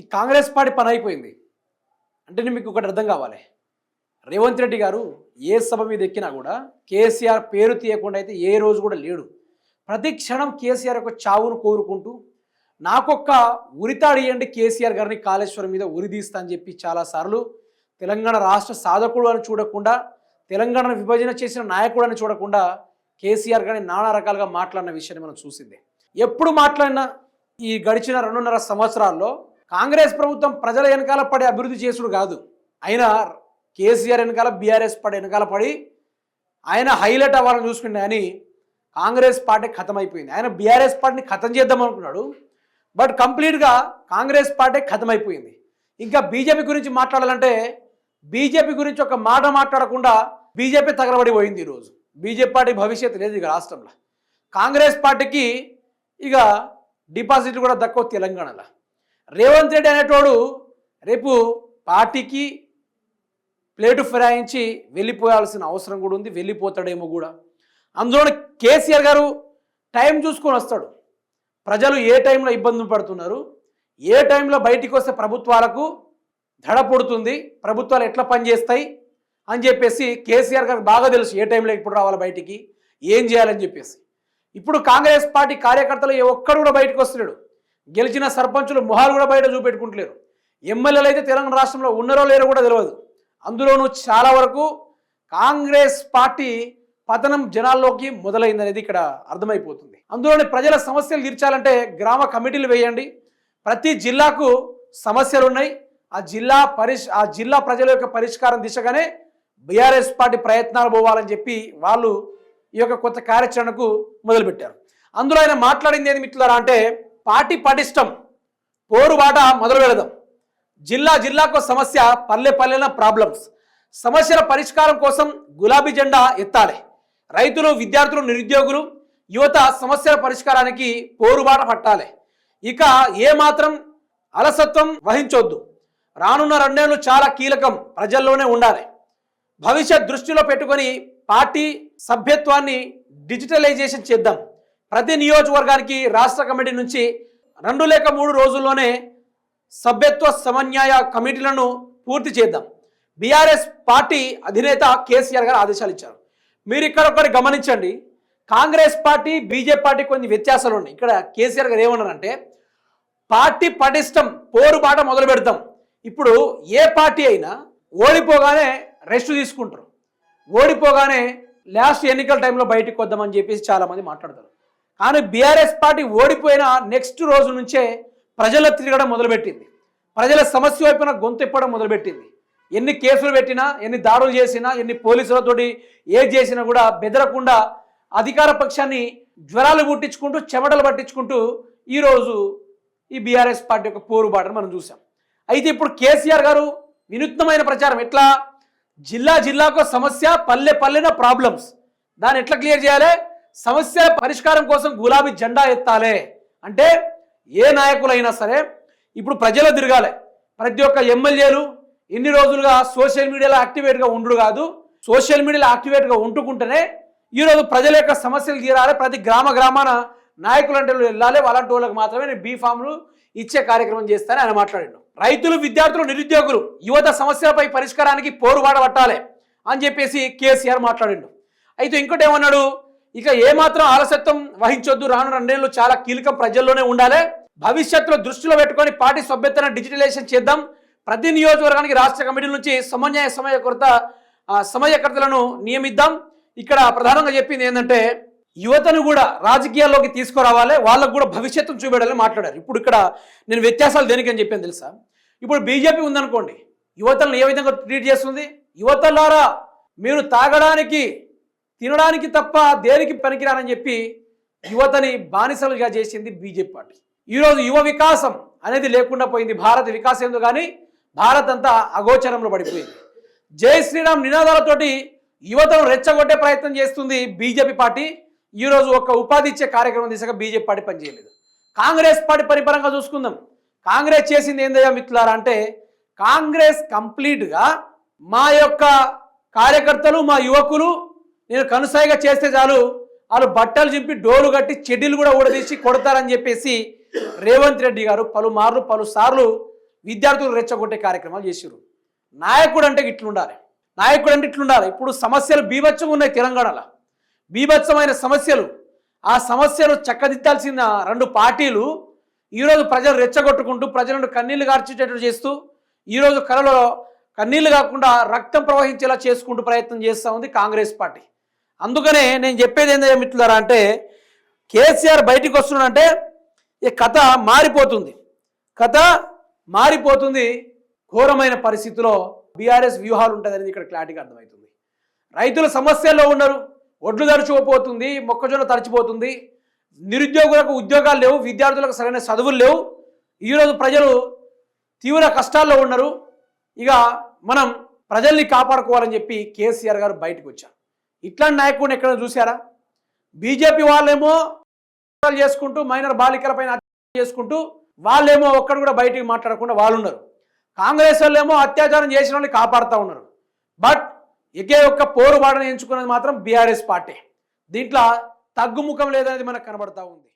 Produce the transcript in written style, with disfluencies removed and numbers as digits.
ఈ కాంగ్రెస్ పార్టీ పని అయిపోయింది అంటే మీకు ఒకటి అర్థం కావాలి. రేవంత్ రెడ్డి గారు ఏ సభ మీద ఎక్కినా కూడా కేసీఆర్ పేరు తీయకుండా అయితే ఏ రోజు కూడా లేడు. ప్రతి క్షణం కేసీఆర్ యొక్క చావును కోరుకుంటూ నాకొక్క ఉరితాడు ఇవ్వండి కేసీఆర్ గారిని కాళేశ్వరం మీద ఉరిదీస్తా అని చెప్పి చాలాసార్లు తెలంగాణ రాష్ట్ర సాధకుడు అని చూడకుండా, తెలంగాణను విభజన చేసిన నాయకుడు అని చూడకుండా కేసీఆర్ గారిని నానా రకాలుగా మాట్లాడిన విషయాన్ని మనం చూసిందే. ఎప్పుడు మాట్లాడినా ఈ గడిచిన 2.5 సంవత్సరాల్లో కాంగ్రెస్ ప్రభుత్వం ప్రజల వెనకాల పడి అభివృద్ధి చేసుడు కాదు, అయినా కేసీఆర్ వెనకాల బీఆర్ఎస్ పడి వెనకాల పడి ఆయన హైలైట్ అవ్వాలని చూసుకుంటే కానీ కాంగ్రెస్ పార్టీ ఖతం అయిపోయింది. ఆయన బీఆర్ఎస్ పార్టీని ఖతం చేద్దాం అనుకున్నాడు, బట్ కంప్లీట్గా కాంగ్రెస్ పార్టీ ఖతం అయిపోయింది. ఇంకా బీజేపీ గురించి మాట్లాడాలంటే బీజేపీ గురించి ఒక మాట మాట్లాడకుండా బీజేపీ తగలబడి పోయింది. ఈరోజు బీజేపీ పార్టీ భవిష్యత్తు లేదు ఇక రాష్ట్రంలో. కాంగ్రెస్ పార్టీకి ఇక డిపాజిట్లు కూడా దక్కవు తెలంగాణలో. రేవంత్ రెడ్డి అనేటోడు రేపు పార్టీకి ప్లేటు ఫిరాయించి వెళ్ళిపోయాల్సిన అవసరం కూడా ఉంది, వెళ్ళిపోతాడేమో కూడా. అందులో కేసీఆర్ గారు టైం చూసుకొని వస్తాడు. ప్రజలు ఏ టైంలో ఇబ్బందులు పడుతున్నారు, ఏ టైంలో బయటికి వస్తే ప్రభుత్వాలకు దడ పుడుతుంది, ప్రభుత్వాలు ఎట్లా పనిచేస్తాయి అని చెప్పేసి కేసీఆర్ గారికి బాగా తెలుసు. ఏ టైంలో ఇప్పుడు రావాలి బయటికి, ఏం చేయాలని చెప్పేసి. ఇప్పుడు కాంగ్రెస్ పార్టీ కార్యకర్తలు ఒక్కడు కూడా బయటకు వస్తున్నాడు. గెలిచిన సర్పంచులు మొహాలు కూడా బయట చూపెట్టుకుంటలేరు. ఎమ్మెల్యేలు అయితే తెలంగాణ రాష్ట్రంలో ఉన్నారో లేరో కూడా తెలియదు. అందులోనూ చాలా వరకు కాంగ్రెస్ పార్టీ పతనం జనాల్లోకి మొదలైందనేది ఇక్కడ అర్థమైపోతుంది. అందులోని ప్రజల సమస్యలు తీర్చాలంటే గ్రామ కమిటీలు వేయండి. ప్రతి జిల్లాకు సమస్యలు ఉన్నాయి. ఆ జిల్లా ప్రజల యొక్క పరిష్కారం దిశగానే బీఆర్ఎస్ పార్టీ ప్రయత్నాలు పోవాలని చెప్పి వాళ్ళు ఈ యొక్క కొత్త కార్యాచరణకు మొదలుపెట్టారు. అందులో ఆయన మాట్లాడింది ఏది మిత్రులారా అంటే, పార్టీ పటిష్టం, పోరుబాట మొదలు పెడదాం. జిల్లాకు సమస్య, పల్లెన ప్రాబ్లమ్స్, సమస్యల పరిష్కారం కోసం గులాబీ జెండా ఎత్తాలి. రైతులు, విద్యార్థులు, నిరుద్యోగులు, యువత సమస్యల పరిష్కారానికి పోరుబాట పట్టాలి. ఇక ఏమాత్రం అలసత్వం వహించొద్దు. రానున్న 2 ఏళ్ళు చాలా కీలకం, ప్రజల్లోనే ఉండాలి. భవిష్యత్ దృష్టిలో పెట్టుకొని పార్టీ సభ్యత్వాన్ని డిజిటలైజేషన్ చేద్దాం. ప్రతి నియోజకవర్గానికి రాష్ట్ర కమిటీ నుంచి 2 లేక 3 రోజుల్లోనే సభ్యత్వ సమన్వయ కమిటీలను పూర్తి చేద్దాం. బీఆర్ఎస్ పార్టీ అధినేత కేసీఆర్ గారు ఆదేశాలు ఇచ్చారు. మీరు ఇక్కడ ఒకటి గమనించండి, కాంగ్రెస్ పార్టీ బీజేపీ పార్టీ కొన్ని వ్యత్యాసాలు ఉన్నాయి. ఇక్కడ కేసీఆర్ గారు ఏమన్నారంటే, పార్టీ పటిష్టం, పోరుబాట మొదలు పెడతాం. ఇప్పుడు ఏ పార్టీ అయినా ఓడిపోగానే రెస్ట్ తీసుకుంటారు, ఓడిపోగానే లాస్ట్ ఎన్నికల టైంలో బయటకు వద్దామని చెప్పేసి చాలామంది మాట్లాడతారు. కానీ బీఆర్ఎస్ పార్టీ ఓడిపోయిన నెక్స్ట్ రోజు నుంచే ప్రజల్లో తిరగడం మొదలుపెట్టింది. ప్రజల సమస్య వైపున గొంతు ఇప్పడం మొదలుపెట్టింది. ఎన్ని కేసులు పెట్టినా, ఎన్ని దాడులు చేసినా, ఎన్ని పోలీసులతోటి ఏది చేసినా కూడా బెదరకుండా అధికార పక్షాన్ని జ్వరాలు పుట్టించుకుంటూ, చెమటలు పట్టించుకుంటూ ఈరోజు ఈ బీఆర్ఎస్ పార్టీ యొక్క పోరుబాటను మనం చూసాం. అయితే ఇప్పుడు కేసీఆర్ గారు వినూత్నమైన ప్రచారం, ఎట్లా జిల్లాకు సమస్య, పల్లెన ప్రాబ్లమ్స్, దాన్ని ఎట్లా క్లియర్ చేయాలి, సమస్యల పరిష్కారం కోసం గులాబీ జెండా ఎత్తాలి. అంటే ఏ నాయకులైనా సరే ఇప్పుడు ప్రజలు తిరగాలి. ప్రతి ఒక్క ఎమ్మెల్యేలు ఇన్ని రోజులుగా సోషల్ మీడియాలో యాక్టివేట్గా ఉండు కాదు, సోషల్ మీడియాలో యాక్టివేట్గా ఉంటుకుంటేనే ఈరోజు ప్రజల యొక్క సమస్యలు తీరాలి. ప్రతి గ్రామాన నాయకులు అంటే వెళ్ళాలి, అలాంటి వాళ్ళకి మాత్రమే నేను బీఫామ్లు ఇచ్చే కార్యక్రమం చేస్తానని ఆయన మాట్లాడాడు. రైతులు, విద్యార్థులు, నిరుద్యోగులు, యువత సమస్యలపై పరిష్కారానికి పోరుబాట పట్టాలి అని చెప్పేసి కేసీఆర్ మాట్లాడిండు. అయితే ఇంకోటి ఏమన్నాడు, ఇక ఏమాత్రం ఆలస్యత్వం వహించొద్దు, రాను 2 ఏళ్ళు చాలా కీలకం, ప్రజల్లోనే ఉండాలి. భవిష్యత్తులో దృష్టిలో పెట్టుకొని పార్టీ సభ్యతను డిజిటలైజేషన్ చేద్దాం. ప్రతి నియోజకవర్గానికి రాష్ట్ర కమిటీల నుంచి సమన్వయకర్తలను నియమిద్దాం. ఇక్కడ ప్రధానంగా చెప్పింది ఏంటంటే, యువతను కూడా రాజకీయాల్లోకి తీసుకురావాలి, వాళ్ళకు కూడా భవిష్యత్తును చూపెట్టాలని మాట్లాడారు. ఇప్పుడు ఇక్కడ నేను వ్యత్యాసాలు దేనికి అని చెప్పాను తెలుసా? ఇప్పుడు బీజేపీ ఉందనుకోండి, యువతలను ఏ విధంగా ట్రీట్ చేస్తుంది, యువతలారా మీరు తాగడానికి, తినడానికి తప్ప దేనికి పనికిరానని చెప్పి యువతని బానిసలుగా చేసింది బీజేపీ పార్టీ. ఈరోజు యువ వికాసం అనేది లేకుండా పోయింది. భారత వికాసం ఎందుకు కానీ భారత్ అంతా అగోచరంలో పడిపోయింది. జై శ్రీరామ్ నినాదాలతోటి యువతను రెచ్చగొట్టే ప్రయత్నం చేస్తుంది బీజేపీ పార్టీ. ఈరోజు ఒక ఉపాధి ఇచ్చే కార్యక్రమం దిశగా బీజేపీ పార్టీ పనిచేయలేదు. కాంగ్రెస్ పార్టీ పరిపరంగా చూసుకుందాం. కాంగ్రెస్ చేసింది ఏందయ్యా మిత్రులారా అంటే, కాంగ్రెస్ కంప్లీట్గా మా యొక్క కార్యకర్తలు, మా యువకులు నేను కనుసాయిగా చేస్తే చాలు, వాళ్ళు బట్టలు చింపి డోలు కట్టి చెడ్డీలు కూడా ఊడదీసి కొడతారని చెప్పేసి రేవంత్ రెడ్డి గారు పలుసార్లు విద్యార్థులు రెచ్చగొట్టే కార్యక్రమాలు చేసిర్రు. నాయకుడు అంటే ఇట్లుండాలి, నాయకుడు అంటే ఇట్లుండాలి. ఇప్పుడు సమస్యలు బీభత్సంగా ఉన్నాయి తెలంగాణలో, బీభత్సమైన సమస్యలు. ఆ సమస్యలు చక్కదిద్దాల్సిన రెండు పార్టీలు ఈరోజు ప్రజలు రెచ్చగొట్టుకుంటూ ప్రజలను కన్నీళ్లు గార్చేటట్టు చేస్తూ ఈరోజు కలలో కన్నీళ్లు కాకుండా రక్తం ప్రవహించేలా చేసుకుంటూ ప్రయత్నం చేస్తూ ఉంది కాంగ్రెస్ పార్టీ. అందుకనే నేను చెప్పేది ఏంటంటే మిత్రులారా, అంటే కేసీఆర్ బయటికి వస్తున్నాడంటే ఈ కథ మారిపోతుంది, కథ మారిపోతుంది. ఘోరమైన పరిస్థితిలో బీఆర్ఎస్ వ్యూహాలు ఉంటుందనేది ఇక్కడ క్లారిటీగా అర్థమవుతుంది. రైతుల సమస్యల్లో ఉన్నారు, ఒడ్లు తడిచిపోతుంది, మొక్కజొన్న తడిచిపోతుంది, నిరుద్యోగులకు ఉద్యోగాలు లేవు, విద్యార్థులకు సరైన చదువులు లేవు. ఈరోజు ప్రజలు తీవ్ర కష్టాల్లో ఉన్నారు. ఇక మనం ప్రజల్ని కాపాడుకోవాలని చెప్పి కేసీఆర్ గారు బయటకు వచ్చారు. ఇట్లాంటి నాయకుడిని ఎక్కడ చూసారా? బీజేపీ వాళ్ళేమో చేసుకుంటూ మైనర్ బాలికల పైన చేసుకుంటూ వాళ్ళేమో ఒక్కడు కూడా బయటికి మాట్లాడకుండా వాళ్ళు ఉన్నారు. కాంగ్రెస్ వాళ్ళేమో అత్యాచారం చేసిన వాళ్ళని కాపాడుతూ ఉన్నారు. బట్ ఒకే ఒక్క పోరు బాటను ఎంచుకున్నది మాత్రం బీఆర్ఎస్ పార్టీ. దీంట్లో తగ్గుముఖం లేదనేది మనకు కనబడతా ఉంది.